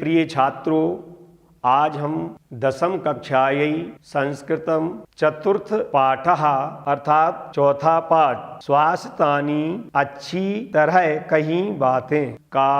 प्रिय छात्रों, आज हम 10वीं कक्षायै संस्कृतम चतुर्थ पाठः अर्थात चौथा पाठ स्वास्थ्यानि अच्छी तरह कही बातें का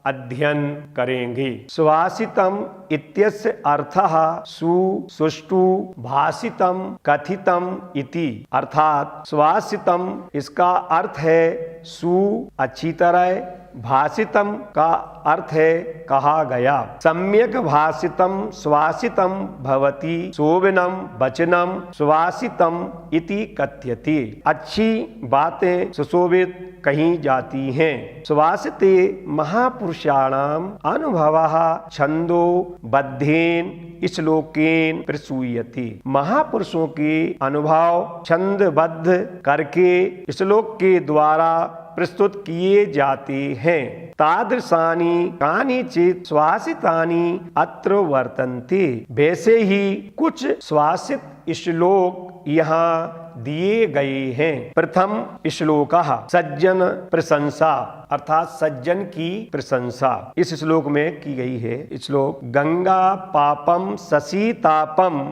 अध्ययन करेंगे। स्वासितम इत्यस्य अर्थः सुष्ठु भाषितम कथितम इति अर्थात स्वासितम इसका अर्थ है सु अच्छी तरह, भाषितम का अर्थ है कहा गया। सम्यक भाषितम स्वासितम भवति शोभनम वचनम स्वासितम इति कथ्यते। अच्छी बातें सुशोभित कही जाती हैं। स्वासिते महापुरुषाणाम अनुभवः छंदो बद्धेन श्लोकेन प्रसूयते। महापुरुषों के अनुभव छंदबद्ध करके श्लोक के द्वारा प्रस्तुत किए जाते हैं। तादृशानि कानिचित् स्वासितानि अत्र वर्तन्ते। वैसे ही कुछ स्वासित श्लोक यहाँ दिए गए हैं। प्रथम श्लोकः सज्जन प्रशंसा अर्थात सज्जन की प्रशंसा इस श्लोक में की गई है। श्लोक गंगा पापम शशितापम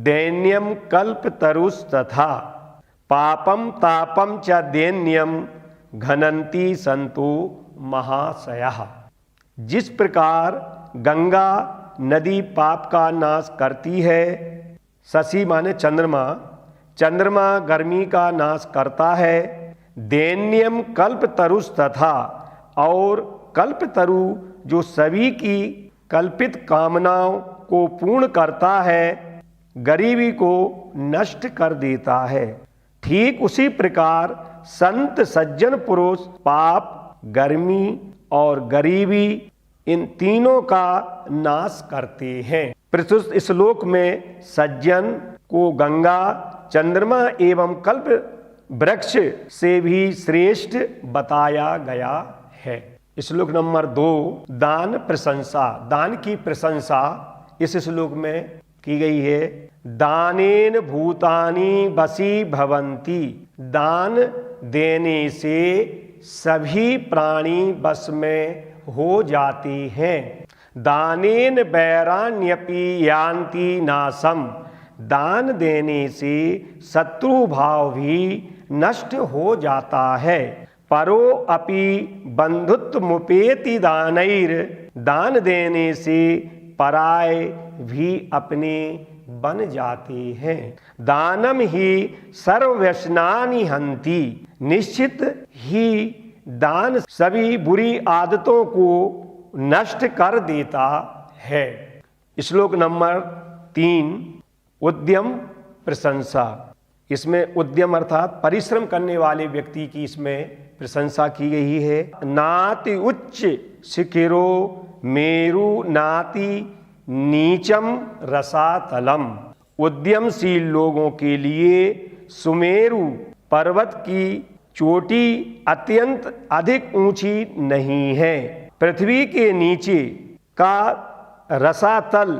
दैन्यम कल्पतरुस्तथा पापम तापम च दैन्यम घनन्ति संतो महाशयः। जिस प्रकार गंगा नदी पाप का नाश करती है, शशि माने चंद्रमा, चंद्रमा गर्मी का नाश करता है, दैन्यम कल्पतरुष तथा और कल्पतरु जो सभी की कल्पित कामनाओं को पूर्ण करता है, गरीबी को नष्ट कर देता है। ठीक उसी प्रकार संत सज्जन पुरुष पाप, गर्मी और गरीबी इन तीनों का नाश करते हैं। प्रस्तुत श्लोक में सज्जन को गंगा, चंद्रमा एवं कल्प वृक्ष से भी श्रेष्ठ बताया गया है। श्लोक नंबर 2 दान प्रशंसा, दान की प्रशंसा इस श्लोक में की गई है। दानेन भूतानि वशी भवन्ति। दान देने से सभी प्राणी वश में हो जाते हैं। दानेन वैराण्यपि यान्ति नाशम। दान देने से शत्रु भाव भी नष्ट हो जाता है। परो अपि बंधुत्वमुपेति दानैर। दान देने से पराय भी अपने बन जाते हैं। दानम ही सर्वव्यसनानि हन्ति। निश्चित ही दान सभी बुरी आदतों को नष्ट कर देता है। श्लोक नंबर 3 उद्यम प्रशंसा। इसमें उद्यम अर्थात परिश्रम करने वाले व्यक्ति की इसमें प्रशंसा की गई है। नाति उच्च शिखिरो मेरु नाति नीचम रसातलम। उद्यमशील लोगों के लिए सुमेरु पर्वत की चोटी अत्यंत अधिक ऊंची नहीं है। पृथ्वी के नीचे का रसातल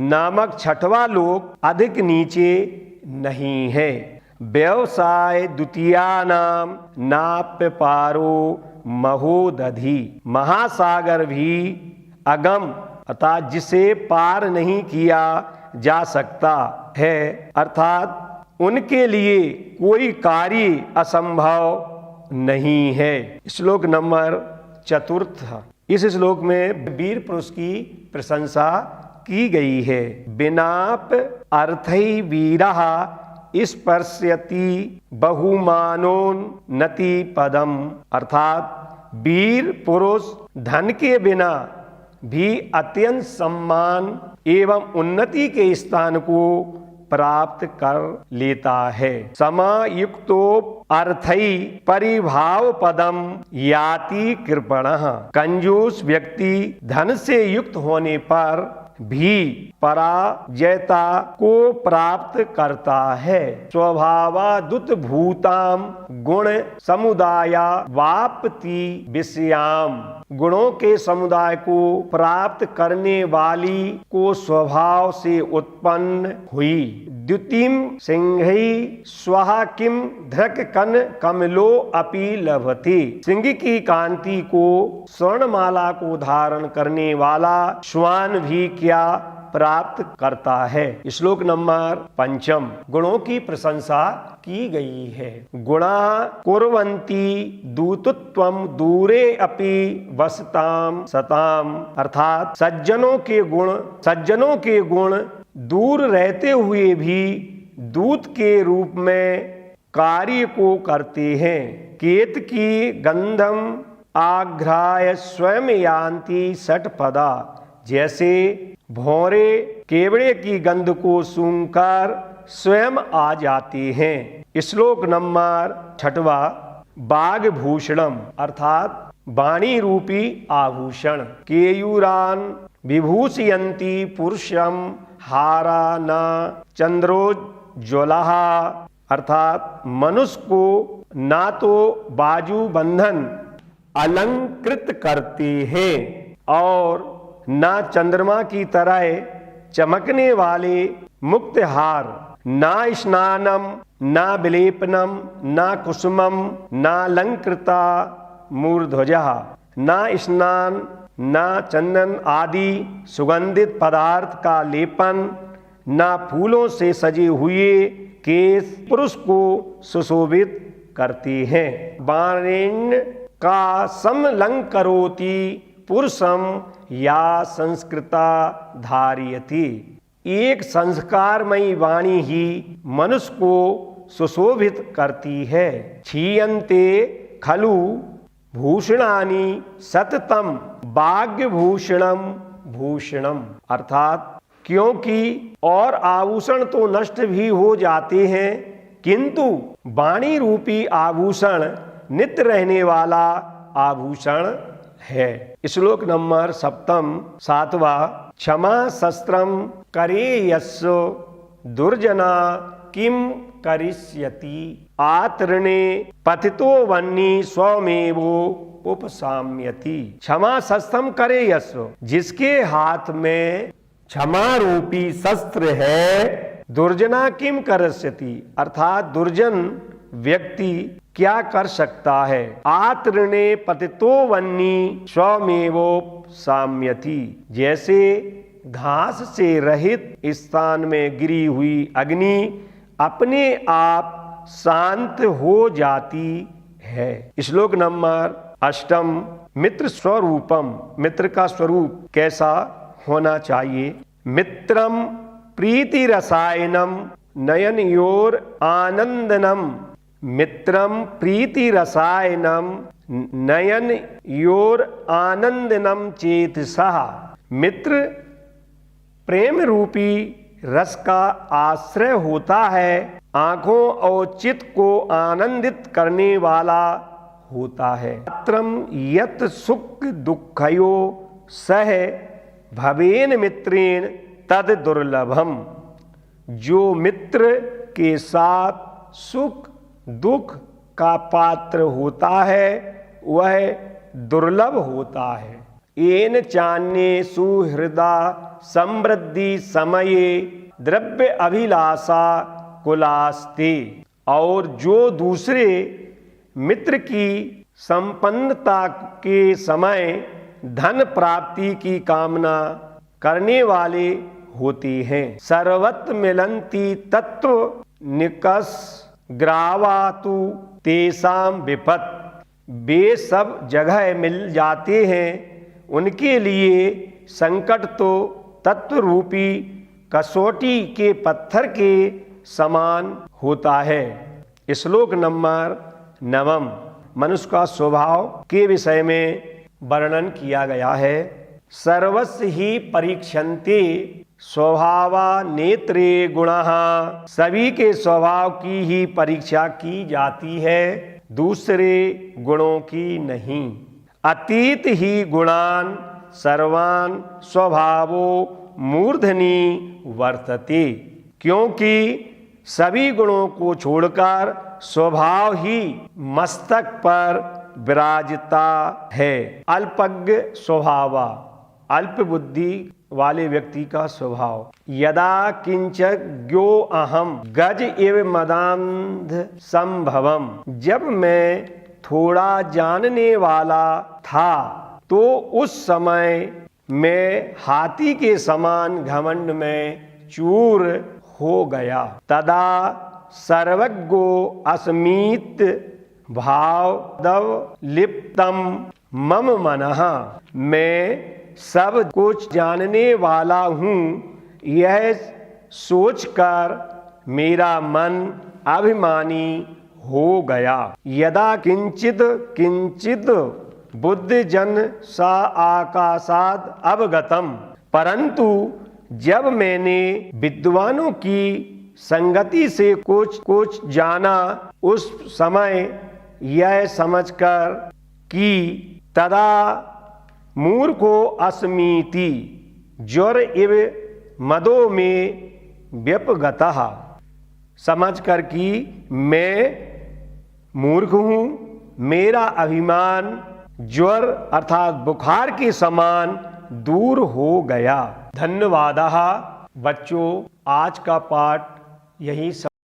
नामक छठवां लोक अधिक नीचे नहीं है। व्यवसाय द्वितीयानाम नाप्य पारो महोदधि। महासागर भी अगम अर्थात जिसे पार नहीं किया जा सकता है, अर्थात उनके लिए कोई कार्य असंभव नहीं है। श्लोक नंबर 4 इस श्लोक में वीर पुरुष की प्रशंसा की गई है। बिनाप अर्थै वीरः स्पर्शयति बहुमानोन्नति पदम। अर्थात वीर पुरुष धन के बिना भी अत्यंत सम्मान एवं उन्नति के स्थान को प्राप्त कर लेता है। समायुक्तो अर्थै परिभाव पदम याति कृपणः। कंजूस व्यक्ति धन से युक्त होने पर भी पराजयता को प्राप्त करता है। स्वभावादुत भूताम गुण समुदाया वापति विषयाम। गुणों के समुदाय को प्राप्त करने वाली को स्वभाव से उत्पन्न हुई। द्युतिम सिंहि स्वहा किम धृक कन कमलो अपि लभते। सिंह की कांति को स्वर्णमाला को धारण करने वाला श्वान भी क्या प्राप्त करता है। श्लोक नंबर 5। गुणों की प्रशंसा की गई है। गुणा कुर्वन्ति दूतत्वम दूरे अपि वसताम सताम, अर्थात सज्जनों के गुण दूर रहते हुए भी दूत के रूप में कार्य को करते हैं। केत की गंधम आघ्राय स्वयं यान्ति षटपदा, जैसे भौरे केवड़े की गंध को सूंघकर स्वयं आ जाते हैं। श्लोक नंबर 6। बागभूषणम, अर्थात वाणी रूपी आभूषण। केयूरान विभूषयन्ति पुरुषम हारा न चंद्रोज्ज्वला, अर्थात मनुष्य को ना तो बाजू बंधन अलंकृत करते हैं और ना चंद्रमा की तरह चमकने वाले मुक्त हार, ना स्नानम ना विलेपनम ना कुसुमम ना अलंकृता मूर्ध्वजा, ना स्नान ना चंदन आदि सुगंधित पदार्थ का लेपन, ना फूलों से सजे हुए केस पुरुष को सुशोभित करते हैं। बाणेन का समलंकरोति पुरुषम या संस्कृता धारयति। एक संस्कारमयी वाणी ही मनुष्य को सुशोभित करती है। क्षीयन्ते खलु भूषणानि सततम भाग्यभूषणम भूषणम, अर्थात क्योंकि और आभूषण तो नष्ट भी हो जाते हैं, किंतु वाणी रूपी आभूषण नित्य रहने वाला आभूषण है। श्लोक नंबर 7वां। क्षमा शस्त्रम करे यस्सो दुर्जना किम करिष्यति, आतरणे पतितो वन्नी स्वमेवो उपसाम्यति। क्षमा शस्त्रम करे यस्सो, जिसके हाथ में क्षमा रूपी शस्त्र है, दुर्जना किम करिष्यति, अर्थात दुर्जन व्यक्ति क्या कर सकता है। आतरणे पतितो वन्नी स्वमेवोपसाम्यति, जैसे घास से रहित स्थान में गिरी हुई अग्नि अपने आप शांत हो जाती है। श्लोक नंबर 8। मित्र स्वरूपम, मित्र का स्वरूप कैसा होना चाहिए। मित्रम प्रीति रसायनम नयनयोर आनंदनम, मित्रम प्रीति रसायनम नयनयोर आनंदनम चेतसः। मित्र प्रेम रूपी रस का आश्रय होता है, आंखों और चित्त को आनंदित करने वाला होता है। मित्रम यत् सुख दुःखयो सह भवेन मित्रेण तद दुर्लभम, जो मित्र के साथ सुख दुख का पात्र होता है वह दुर्लभ होता है। येन चान्ये सुहृदा समृद्धि समये द्रव्य अभिलाषा कुलास्ते, और जो दूसरे मित्र की संपन्नता के समय धन प्राप्ति की कामना करने वाले होते हैं। सर्वत्र मिलन्ति तत्व निकस ग्रावातु तेसाम विपत, वे सब जगह मिल जाते हैं, उनके लिए संकट तो तत्व रूपी कसौटी के पत्थर के समान होता है। श्लोक नंबर 9। मनुष्य का स्वभाव के विषय में वर्णन किया गया है। सर्वस्य ही परीक्षन्ते स्वभावा नेत्रे गुणः, सभी के स्वभाव की ही परीक्षा की जाती है, दूसरे गुणों की नहीं। अतीत ही गुणान सर्वान स्वभावो मूर्धनि वर्तते, क्योंकि सभी गुणों को छोड़कर स्वभाव ही मस्तक पर विराजता है। अल्पज्ञ स्वभाव, अल्प बुद्धि वाले व्यक्ति का स्वभाव। यदा किंचज्ञो अहम गज इव मदांध संभवम, जब मैं थोड़ा जानने वाला था तो उस समय मैं हाथी के समान घमंड में चूर हो गया। तदा सर्वज्ञो अस्मीत भावदव लिप्तम मम मनः, मैं सब कुछ जानने वाला हूँ यह सोचकर मेरा मन अभिमानी हो गया। यदा किंचित किंचित बुद्धिजन सा आकाशाद अवगतम, परंतु जब मैंने विद्वानों की संगति से कुछ कुछ जाना उस समय यह समझकर कि तदा मूर्खो अस्मीति ज्वर इव मदो में व्यपगतः, समझकर कि मैं मूर्ख हूँ, मेरा अभिमान ज्वर अर्थात बुखार के समान दूर हो गया। धन्यवाद बच्चों, आज का पाठ यही